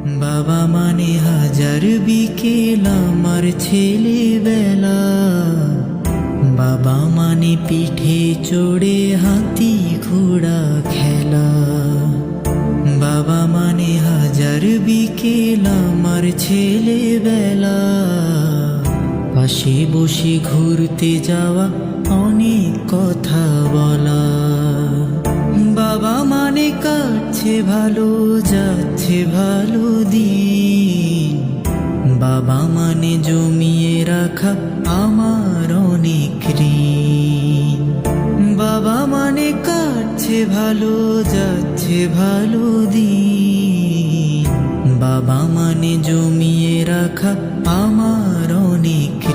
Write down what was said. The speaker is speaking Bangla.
বাবা মানে হাজার বিকেল আমার ছেলেবেলা। বাবা মানে পিঠে চড়ে হাতি ঘোড়া খেলা। বাবা মানে হাজার বিকেল আমার ছেলেবেলা। পাশে বসে ঘুরতে যাওয়া, অনেক কথা বলা। বাবা মানে কাটছে ভালো, যাচ্ছে ভালো দিন। বাবা মানে জমিয়ে রাখা আমার অনেক ঋণ। বাবা মানে কাটছে ভালো, যাচ্ছে ভালো দিন। বাবা মানে জমিয়ে রাখা আমার অনেক